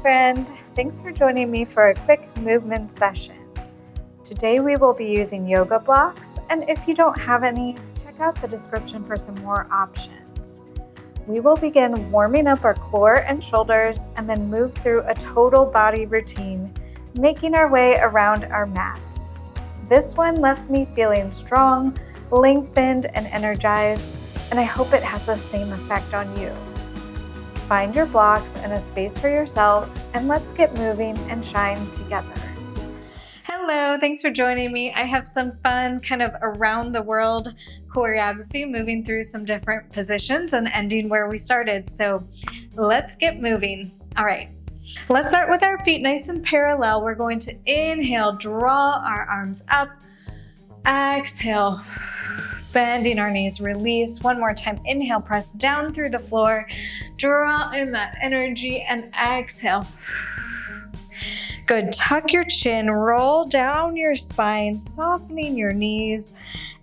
friend. Thanks for joining me for a quick movement session. Today we will be using yoga blocks, and if you don't have any, check out the description for some more options. We will begin warming up our core and shoulders and then move through a total body routine, making our way around our mats. This one left me feeling strong, lengthened, and energized, and I hope it has the same effect on you. Find your blocks and a space for yourself, and let's get moving and shine together. Hello, thanks for joining me. I have some fun kind of around the world choreography, moving through some different positions and ending where we started. So let's get moving. All right, let's start with our feet nice and parallel. We're going to inhale, draw our arms up, exhale, bending our knees, release. One more time, inhale, press down through the floor, draw in that energy, and exhale. Good, tuck your chin, roll down your spine, softening your knees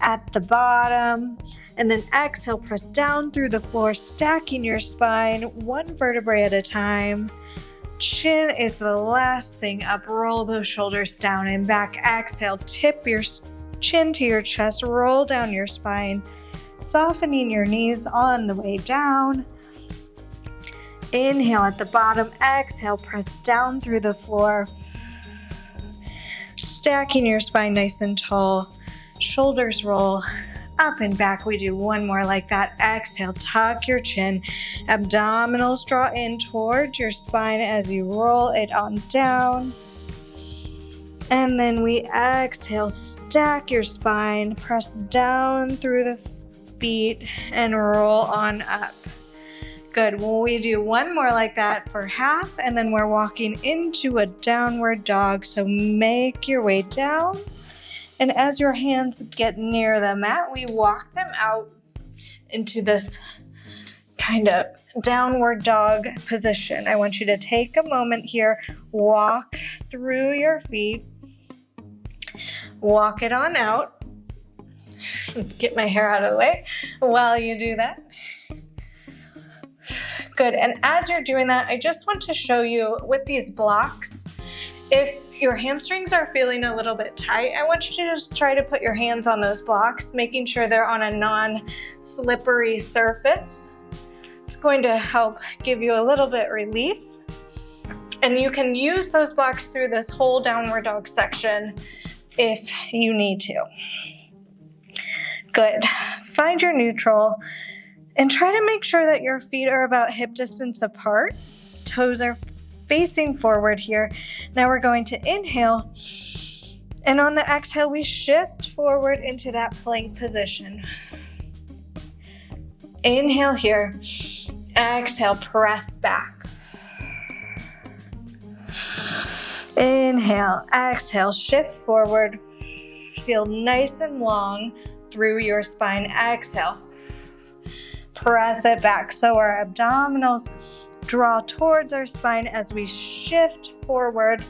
at the bottom, and then exhale, press down through the floor, stacking your spine, one vertebrae at a time. Chin is the last thing up, roll those shoulders down and back, exhale, tip your chin to your chest, roll down your spine, softening your knees on the way down. Inhale at the bottom, exhale, press down through the floor, stacking your spine nice and tall, shoulders roll up and back. We do one more like that. Exhale, tuck your chin, abdominals draw in towards your spine as you roll it on down. And then we exhale, stack your spine, press down through the feet and roll on up. Good, well, we do one more like that for half, and then we're walking into a downward dog. So make your way down, and as your hands get near the mat, we walk them out into this kind of downward dog position. I want you to take a moment here, walk through your feet, walk it on out. Get my hair out of the way while you do that. Good, and as you're doing that, I just want to show you with these blocks, if your hamstrings are feeling a little bit tight, I want you to just try to put your hands on those blocks, making sure they're on a non-slippery surface. It's going to help give you a little bit relief. And you can use those blocks through this whole downward dog section if you need to. Good, find your neutral. And try to make sure that your feet are about hip distance apart. Toes are facing forward here. Now we're going to inhale. And on the exhale, we shift forward into that plank position. Inhale here. Exhale, press back. Inhale, exhale, shift forward. Feel nice and long through your spine. Exhale. Press it back. So our abdominals draw towards our spine as we shift forward.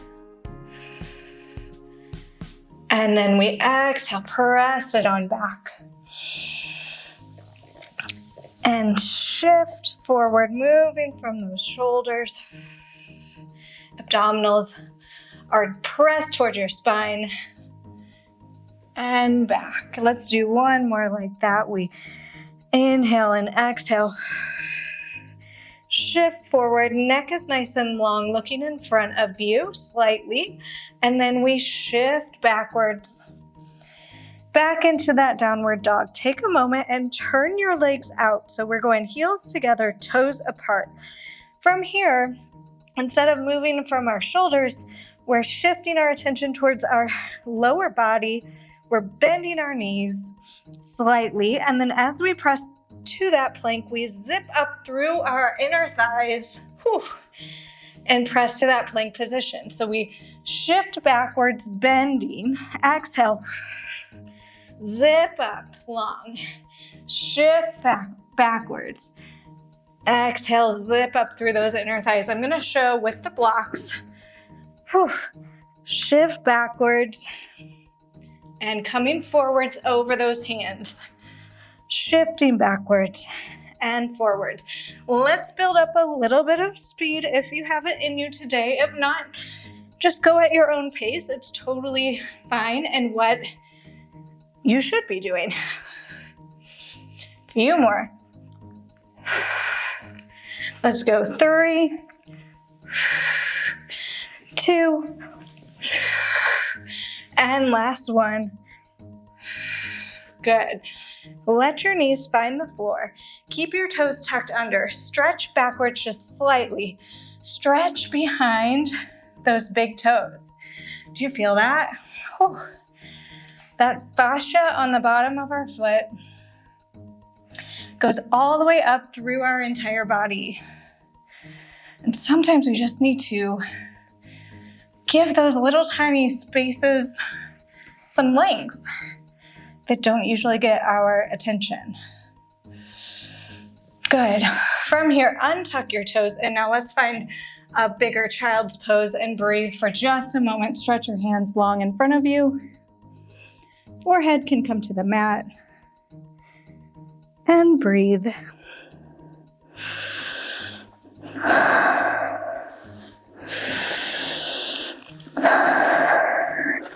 And then we exhale, press it on back. And shift forward, moving from those shoulders. Abdominals are pressed towards your spine. And back. Let's do one more like that. We inhale and exhale. Shift forward, neck is nice and long, looking in front of you slightly. And then we shift backwards, back into that downward dog. Take a moment and turn your legs out. So we're going heels together, toes apart. From here, instead of moving from our shoulders, we're shifting our attention towards our lower body. We're bending our knees slightly, and then as we press to that plank, we zip up through our inner thighs, and press to that plank position. So we shift backwards, bending. Exhale, zip up, long. Shift backwards. Exhale, zip up through those inner thighs. I'm gonna show with the blocks. Shift backwards. And coming forwards over those hands, shifting backwards, and forwards. Let's build up a little bit of speed if you have it in you today. If not, just go at your own pace. It's totally fine and what you should be doing. Few more. Let's go. 3, 2, and last one. Good. Let your knees find the floor. Keep your toes tucked under. Stretch backwards just slightly. Stretch behind those big toes. Do you feel that? Oh, that fascia on the bottom of our foot goes all the way up through our entire body. And sometimes we just need to give those little tiny spaces some length that don't usually get our attention. Good. From here, untuck your toes, and now let's find a bigger child's pose and breathe for just a moment. Stretch your hands long in front of you. Forehead can come to the mat. And breathe.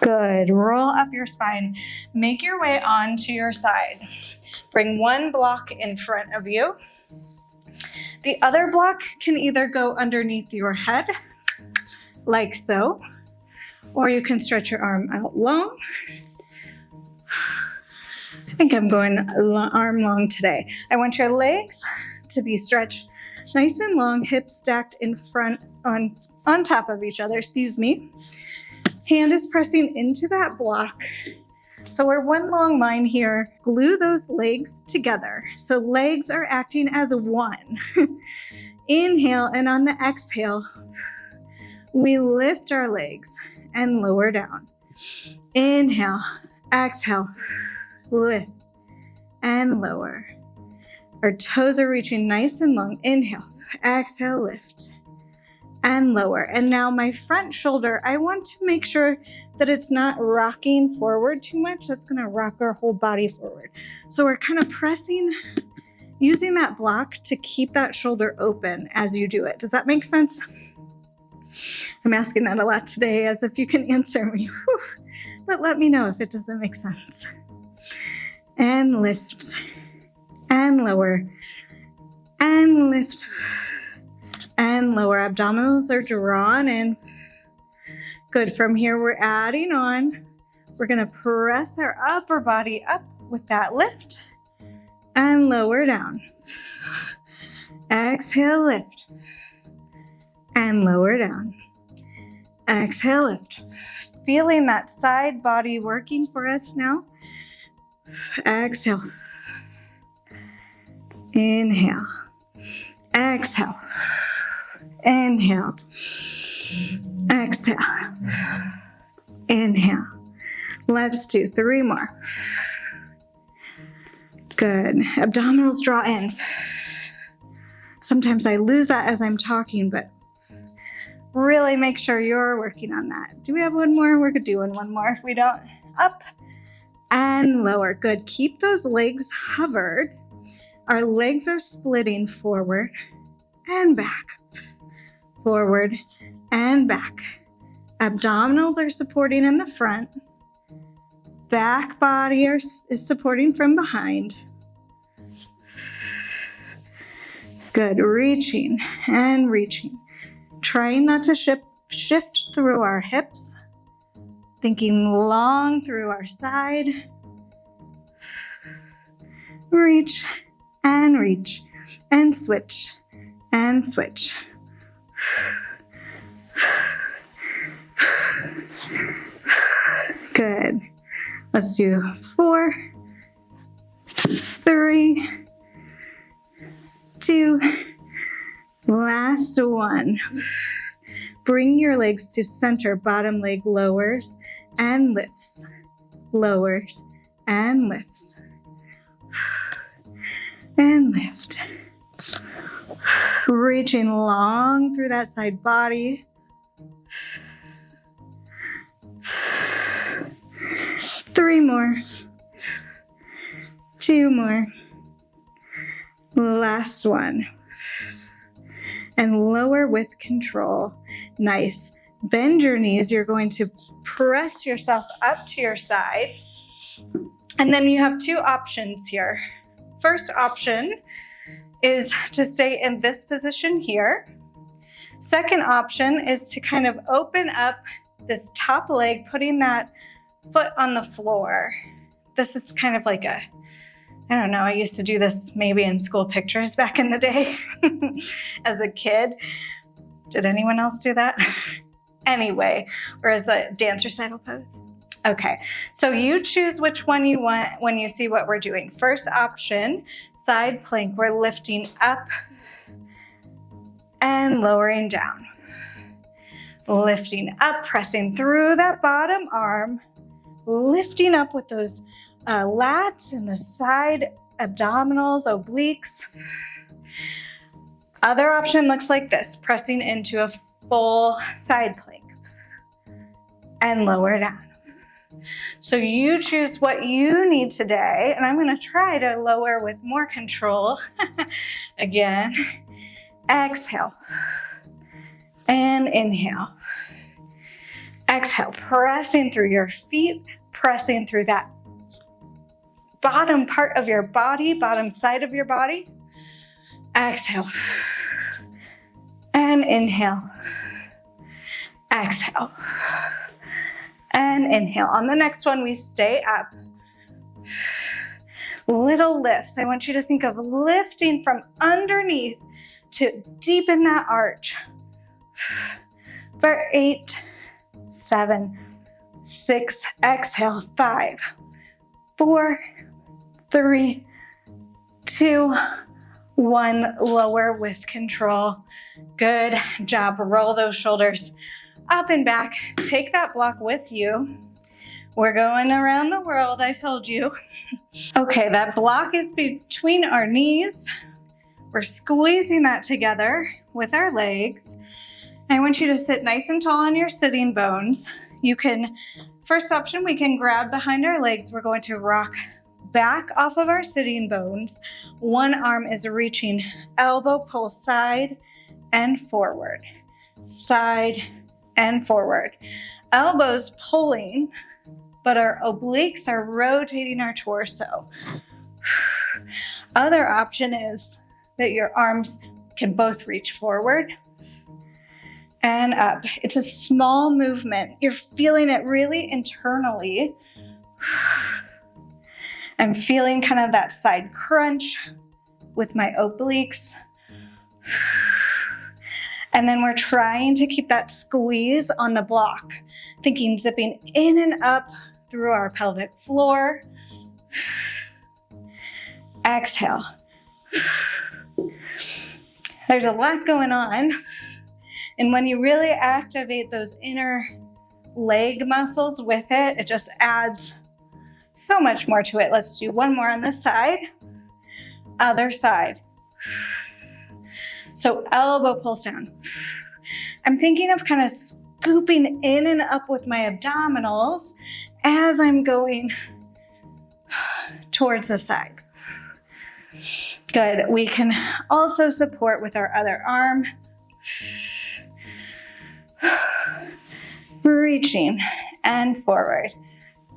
Good. Roll up your spine. Make your way onto your side. Bring one block in front of you. The other block can either go underneath your head, like so, or you can stretch your arm out long. I think I'm going arm long today. I want your legs to be stretched nice and long, hips stacked in front on top of each other, Hand is pressing into that block. So we're one long line here. Glue those legs together. So legs are acting as one. Inhale, and on the exhale, we lift our legs and lower down. Inhale, exhale, lift and lower. Our toes are reaching nice and long. Inhale, exhale, lift and lower. And now my front shoulder, I want to make sure that it's not rocking forward too much. That's going to rock our whole body forward. So we're kind of pressing, using that block to keep that shoulder open as you do it. Does that make sense? I'm asking that a lot today as if you can answer me. Whew. But let me know if it doesn't make sense. And lift and lower and lift and lower. Abdominals are drawn in. Good. From here, we're adding on. We're going to press our upper body up with that lift and lower down. Exhale, lift and lower down. Exhale, lift. Feeling that side body working for us now. Exhale. Inhale. Exhale. Inhale. Exhale. Inhale. Let's do 3 more. Good. Abdominals draw in. Sometimes I lose that as I'm talking, but really make sure you're working on that. Do we have one more? We're doing one more if we don't. Up and lower. Good. Keep those legs hovered. Our legs are splitting forward and back. Forward and back. Abdominals are supporting in the front. Back body is supporting from behind. Good. Reaching and reaching. Trying not to shift through our hips. Thinking long through our side. Reach and switch and switch. Good. Let's do 4, 3, 2, last one. Bring your legs to center. Bottom leg lowers and lifts. Lowers and lifts. And lift. Reaching long through that side body. 3 more. 2 more. Last one. And lower with control. Nice. Bend your knees. You're going to press yourself up to your side. And then you have two options here. First option is to stay in this position here. Second option is to kind of open up this top leg, putting that foot on the floor. This is kind of like I don't know, I used to do this maybe in school pictures back in the day as a kid. Did anyone else do that? Anyway, or as a dance recital pose? Okay, so you choose which one you want when you see what we're doing. First option, side plank. We're lifting up and lowering down. Lifting up, pressing through that bottom arm, lifting up with those lats and the side abdominals, obliques. Other option looks like this, pressing into a full side plank and lower down. So you choose what you need today, and I'm going to try to lower with more control. Again, exhale and inhale. Exhale, pressing through your feet, pressing through that bottom part of your body, bottom side of your body. Exhale and inhale. Exhale and inhale. On the next one, we stay up. Little lifts. I want you to think of lifting from underneath to deepen that arch. For 8, 7, 6, exhale, 5, 4, 3, 2, 1, lower with control. Good job. Roll those shoulders up and back. Take that block with you. We're going around the world, I told you. Okay, that block is between our knees. We're squeezing that together with our legs. I want you to sit nice and tall on your sitting bones. You can, first option, we can grab behind our legs. We're going to rock back off of our sitting bones. One arm is reaching, elbow pull side and forward, side and forward. Elbows pulling, but our obliques are rotating our torso. Other option is that your arms can both reach forward and up. It's a small movement. You're feeling it really internally. I'm feeling kind of that side crunch with my obliques. And then we're trying to keep that squeeze on the block, thinking zipping in and up through our pelvic floor. Exhale. There's a lot going on. And when you really activate those inner leg muscles with it, it just adds so much more to it. Let's do one more on this side. Other side. So elbow pulls down. I'm thinking of kind of scooping in and up with my abdominals as I'm going towards the side. Good. We can also support with our other arm. Reaching and forward.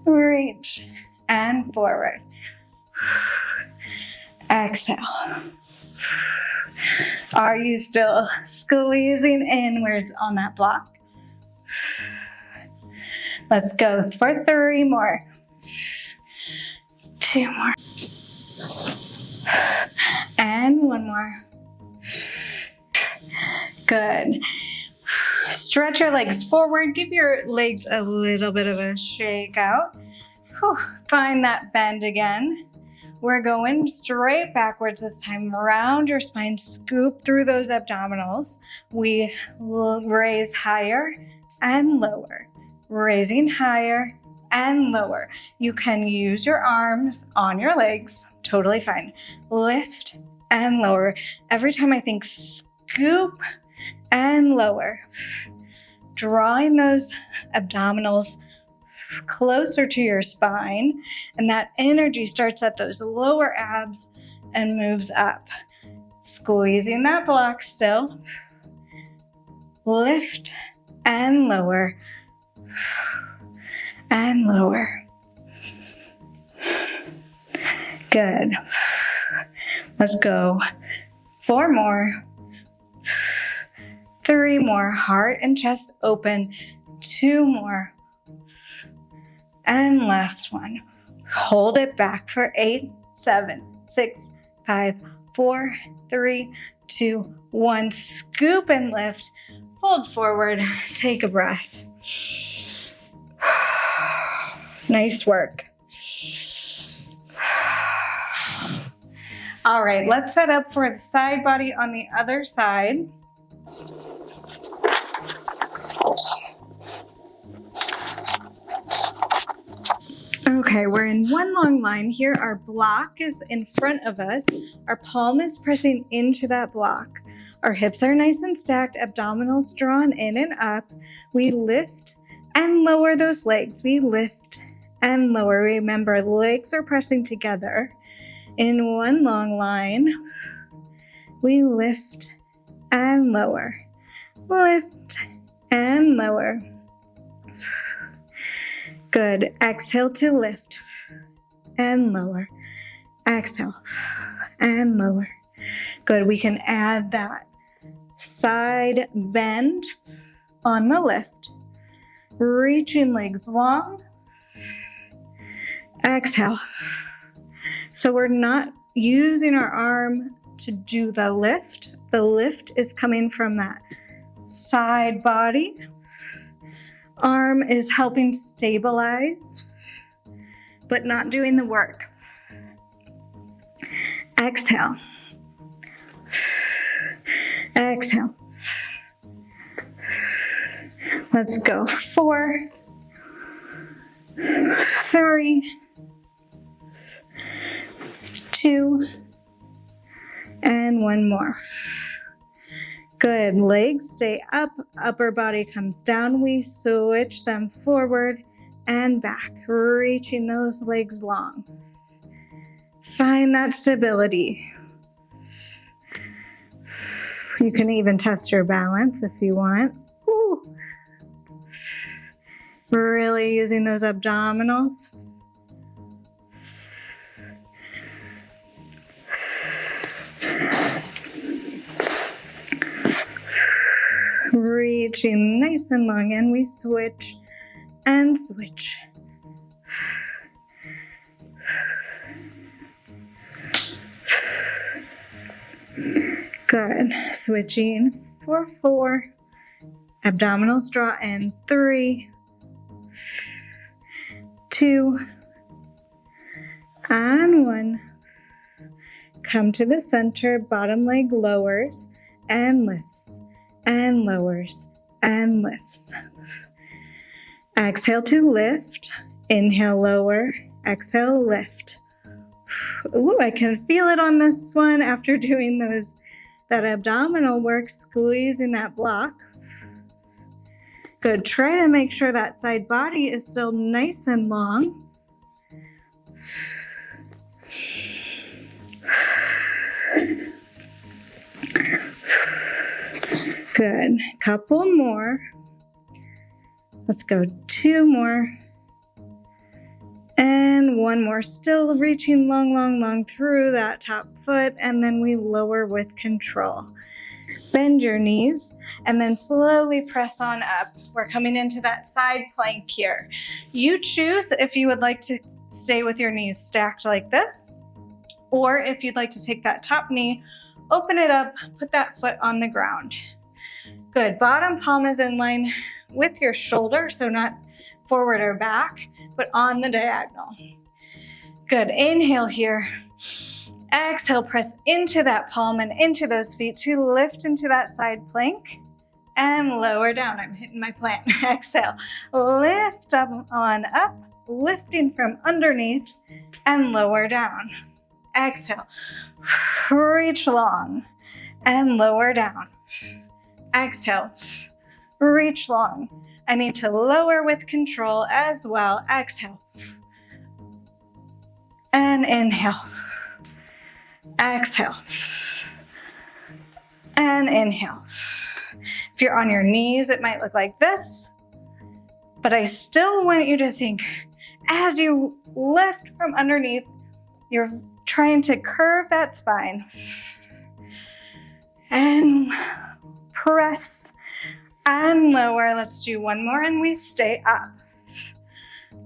Reach and forward. Exhale. Are you still squeezing inwards on that block? Let's go for 3 more. 2 more. And 1 more. Good. Stretch your legs forward. Give your legs a little bit of a shake out. Find that bend again. We're going straight backwards this time. Round your spine. Scoop through those abdominals. We raise higher and lower. Raising higher and lower. You can use your arms on your legs. Totally fine. Lift and lower. Every time I think scoop and lower. Drawing those abdominals closer to your spine, and that energy starts at those lower abs and moves up. Squeezing that block still. Lift and lower. And lower. Good. Let's go. 4 more. 3 more. Heart and chest open. 2 more. And last one. Hold it back for 8, 7, 6, 5, 4, 3, 2, 1. Scoop and lift. Fold forward. Take a breath. Nice work. All right, let's set up for the side body on the other side. Okay, we're in one long line here. Our block is in front of us. Our palm is pressing into that block. Our hips are nice and stacked, abdominals drawn in and up. We lift and lower those legs. We lift and lower. Remember, legs are pressing together. In one long line, we lift and lower. Lift and lower. Good. Exhale to lift and lower. Exhale and lower. Good. We can add that side bend on the lift. Reaching legs long. Exhale. So we're not using our arm to do the lift. The lift is coming from that side body. Arm is helping stabilize, but not doing the work. Exhale. Exhale. Let's go. 4, 3, 2, and 1 more. Good. Legs stay up, upper body comes down. We switch them forward and back, reaching those legs long. Find that stability. You can even test your balance if you want. Woo. Really using those abdominals. Reaching nice and long, and we switch and switch. Good. Switching for 4. Abdominals draw in. 3, 2, and 1. Come to the center. Bottom leg lowers and lifts and lowers and lifts. Exhale to lift. Inhale, lower. Exhale, lift. Ooh, I can feel it on this one after doing that abdominal work, squeezing that block. Good. Try to make sure that side body is still nice and long. Good. Couple more. Let's go 2 more. And 1 more. Still reaching long, long, long through that top foot. And then we lower with control. Bend your knees and then slowly press on up. We're coming into that side plank here. You choose if you would like to stay with your knees stacked like this, or if you'd like to take that top knee, open it up, put that foot on the ground. Good. Bottom palm is in line with your shoulder, so not forward or back, but on the diagonal. Good. Inhale here. Exhale, press into that palm and into those feet to lift into that side plank and lower down. I'm hitting my plant. Exhale. Lift up on up, lifting from underneath and lower down. Exhale. Reach long and lower down. Exhale. Reach long. I need to lower with control as well. Exhale. And inhale. Exhale. and inhale. If you're on your knees, it might look like this, but I still want you to think as you lift from underneath, you're trying to curve that spine and press and lower. Let's do one more and we stay up.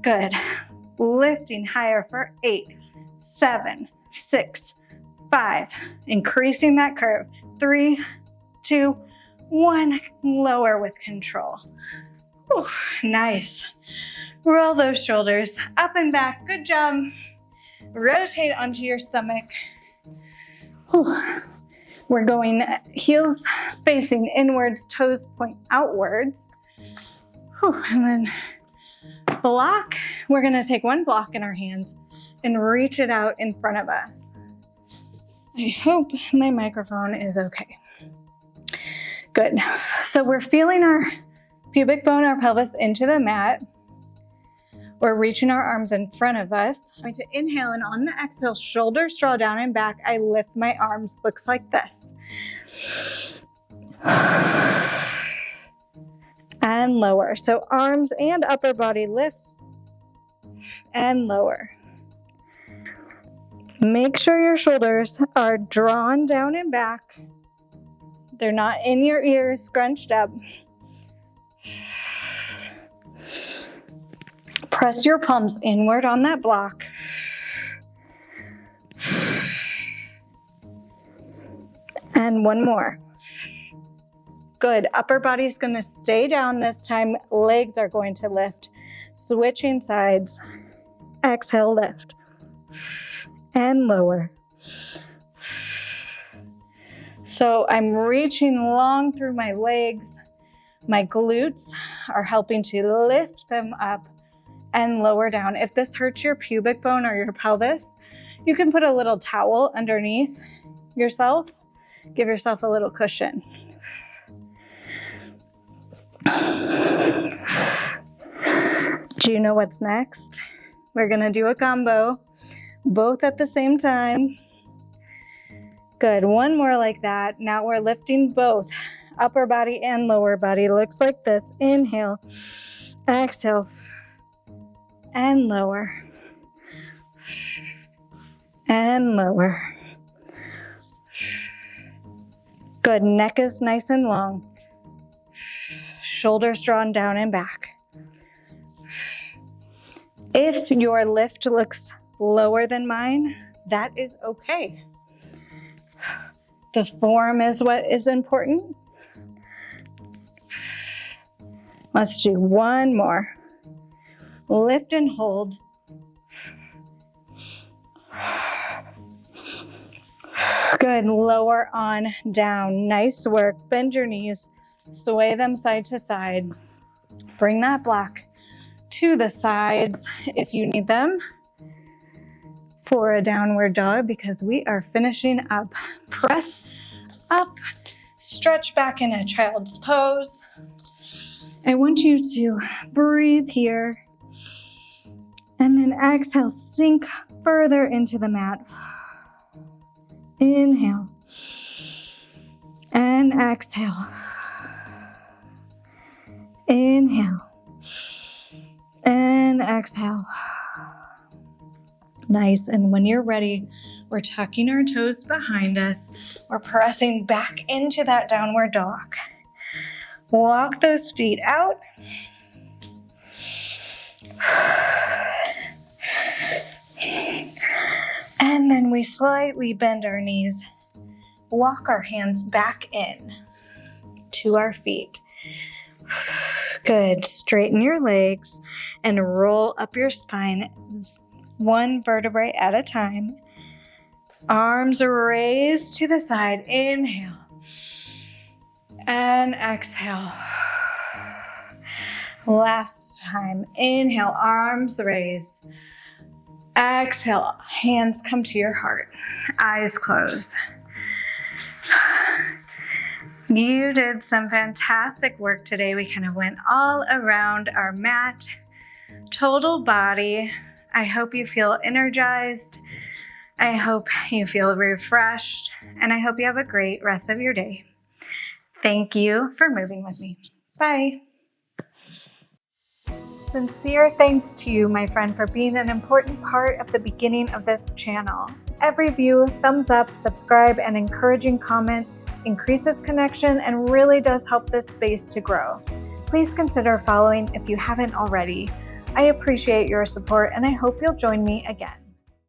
Good. Lifting higher for 8, 7, 6, 5. Increasing that curve. 3, 2, 1. Lower with control. Whew, nice. Roll those shoulders up and back. Good job. Rotate onto your stomach. Whew. We're going heels facing inwards, toes point outwards. Whew. And then block. We're going to take one block in our hands and reach it out in front of us. I hope my microphone is okay. Good. So we're feeling our pubic bone, our pelvis into the mat. We're reaching our arms in front of us. I'm going to inhale, and on the exhale, shoulders draw down and back. I lift my arms, looks like this. And lower. So arms and upper body lifts and lower. Make sure your shoulders are drawn down and back. They're not in your ears, scrunched up. Press your palms inward on that block. And one more. Good. Upper body's going to stay down this time. Legs are going to lift. Switching sides. Exhale, lift. And lower. So I'm reaching long through my legs. My glutes are helping to lift them up and lower down. If this hurts your pubic bone or your pelvis, you can put a little towel underneath yourself. Give yourself a little cushion. Do you know what's next? We're gonna do a combo, both at the same time. Good, one more like that. Now we're lifting both upper body and lower body. Looks like this. Inhale, exhale, and lower, and lower. Good, neck is nice and long. Shoulders drawn down and back. If your lift looks lower than mine, that is okay. The form is what is important. Let's do one more. Lift and hold. Good, lower on down. Nice work. Bend your knees, sway them side to side. Bring that block to the sides if you need them for a downward dog, because we are finishing up. Press up, stretch back in a child's pose. I want you to breathe here and then exhale, sink further into the mat. Inhale and exhale. Inhale and exhale. Nice. And when you're ready, we're tucking our toes behind us. We're pressing back into that downward dog. Walk those feet out. And then we slightly bend our knees. Walk our hands back in to our feet. Good. Straighten your legs and roll up your spine, one vertebrae at a time. Arms raised to the side. Inhale and exhale. Last time. Inhale, arms raised. Exhale, hands come to your heart. Eyes closed. You did some fantastic work today. We kind of went all around our mat, total body. I hope you feel energized. I hope you feel refreshed. And I hope you have a great rest of your day. Thank you for moving with me. Bye. Sincere thanks to you, my friend, for being an important part of the beginning of this channel. Every view, thumbs up, subscribe, and encouraging comment increases connection and really does help this space to grow. Please consider following if you haven't already. I appreciate your support and I hope you'll join me again.